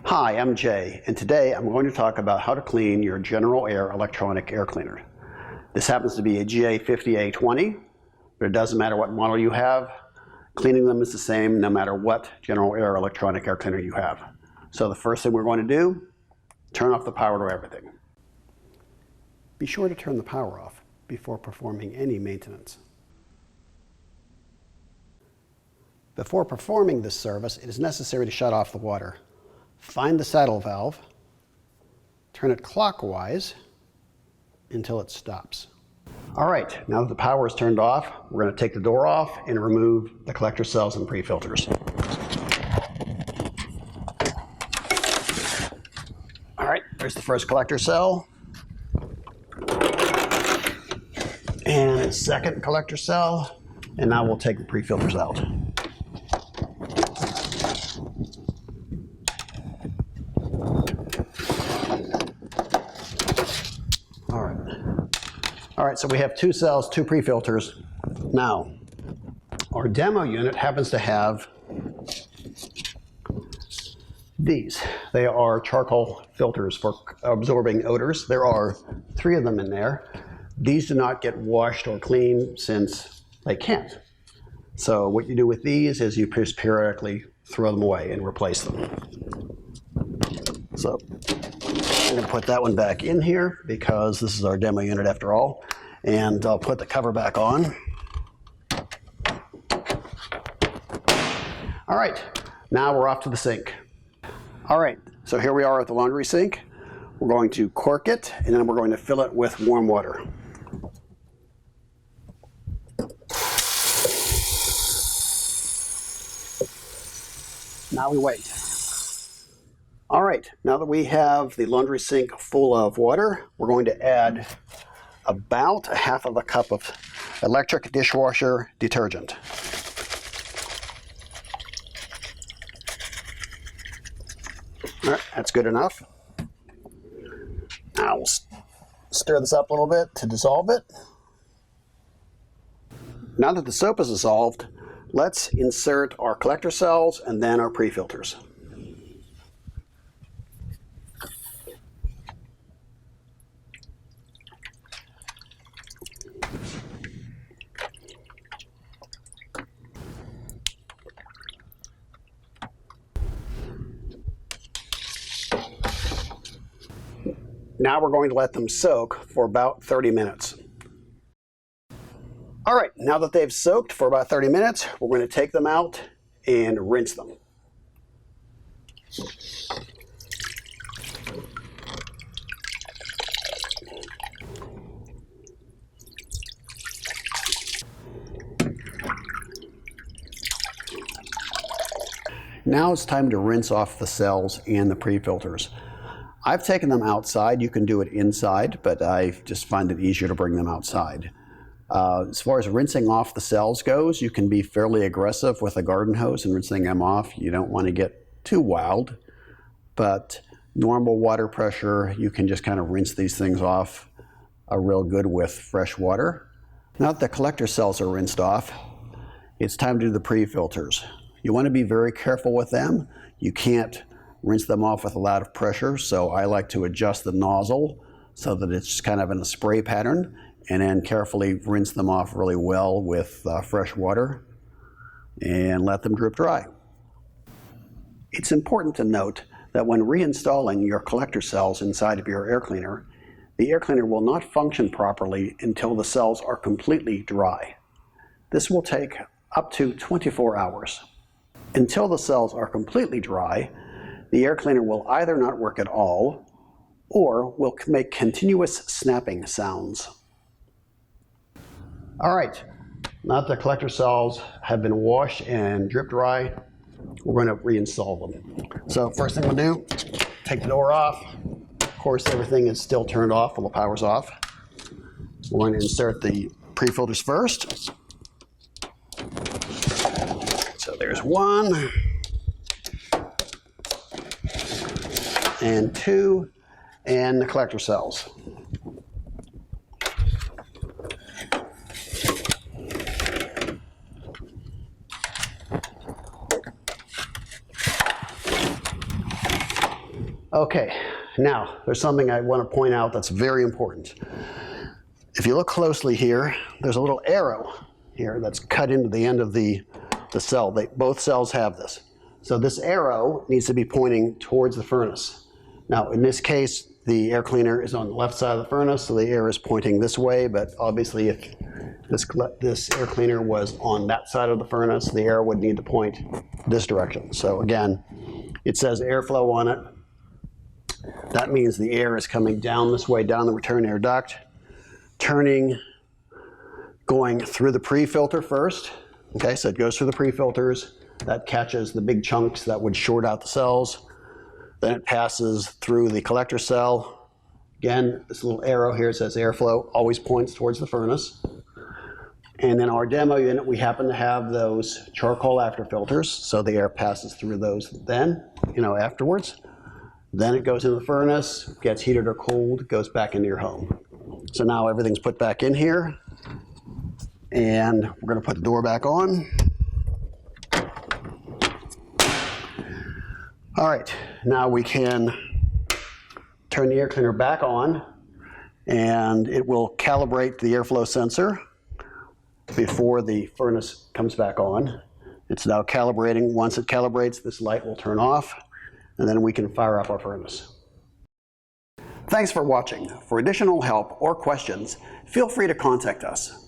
Hi, I'm Jay, and today I'm going to talk about how to clean your GeneralAire electronic air cleaner. This happens to be a GA50A20, but it doesn't matter what model you have. Cleaning them is the same no matter what GeneralAire electronic air cleaner you have. So the first thing we're going to do, turn off the power to everything. Be sure to turn the power off before performing any maintenance. Before performing this service, it is necessary to shut off the water. Find the saddle valve, turn it clockwise until it stops. All right, now that the power is turned off, we're going to take the door off and remove the collector cells and pre-filters. All right, there's the first collector cell. And its second collector cell. And now we'll take the pre-filters out. All right, so we have two cells, two pre-filters. Now, our demo unit happens to have these. They are charcoal filters for absorbing odors. There are 3 of them in there. These do not get washed or cleaned since they can't. So what you do with these is you just periodically throw them away and replace them. So I'm going to put that one back in here because this is our demo unit after all. And I'll put the cover back on. All right, now we're off to the sink. All right, so here we are at the laundry sink. We're going to cork it, and then we're going to fill it with warm water. Now we wait. All right, now that we have the laundry sink full of water, we're going to add about 1/2 cup of electric dishwasher detergent. All right, that's good enough. Now we'll stir this up a little bit to dissolve it. Now that the soap is dissolved, let's insert our collector cells and then our pre-filters. Now we're going to let them soak for about 30 minutes. All right, now that they've soaked for about 30 minutes, we're going to take them out and rinse them. Now it's time to rinse off the cells and the pre-filters. I've taken them outside. You can do it inside, but I just find it easier to bring them outside. As far as rinsing off the cells goes, you can be fairly aggressive with a garden hose and rinsing them off. You don't want to get too wild, but normal water pressure, you can just kind of rinse these things off real good with fresh water. Now that the collector cells are rinsed off, it's time to do the pre-filters. You want to be very careful with them. You can't rinse them off with a lot of pressure, so I like to adjust the nozzle so that it's kind of in a spray pattern, and then carefully rinse them off really well with fresh water and let them drip dry. It's important to note that when reinstalling your collector cells inside of your air cleaner, the air cleaner will not function properly until the cells are completely dry. This will take up to 24 hours. Until the cells are completely dry, the air cleaner will either not work at all or will make continuous snapping sounds. All right, now that the collector cells have been washed and drip dry, we're going to reinstall them. So first thing we'll do, take the door off. Of course, everything is still turned off while the power's off. We're going to insert the pre-filters first. So there's 1. And 2, and the collector cells. Okay, now there's something I want to point out that's very important. If you look closely here, there's a little arrow here that's cut into the end of the cell. Both cells have this. So this arrow needs to be pointing towards the furnace. Now in this case, the air cleaner is on the left side of the furnace, so the air is pointing this way, but obviously if this air cleaner was on that side of the furnace, the air would need to point this direction. So again, it says airflow on it. That means the air is coming down this way, down the return air duct, turning, going through the pre-filter first. Okay, so it goes through the pre-filters. That catches the big chunks that would short out the cells. Then it passes through the collector cell. Again, this little arrow here says airflow, always points towards the furnace. And in our demo unit, we happen to have those charcoal after filters, so the air passes through those then, afterwards. Then it goes into the furnace, gets heated or cooled, goes back into your home. So now everything's put back in here, and we're going to put the door back on. All right, now we can turn the air cleaner back on, and it will calibrate the airflow sensor before the furnace comes back on. It's now calibrating. Once it calibrates, this light will turn off, and then we can fire up our furnace. Thanks for watching. For additional help or questions, feel free to contact us.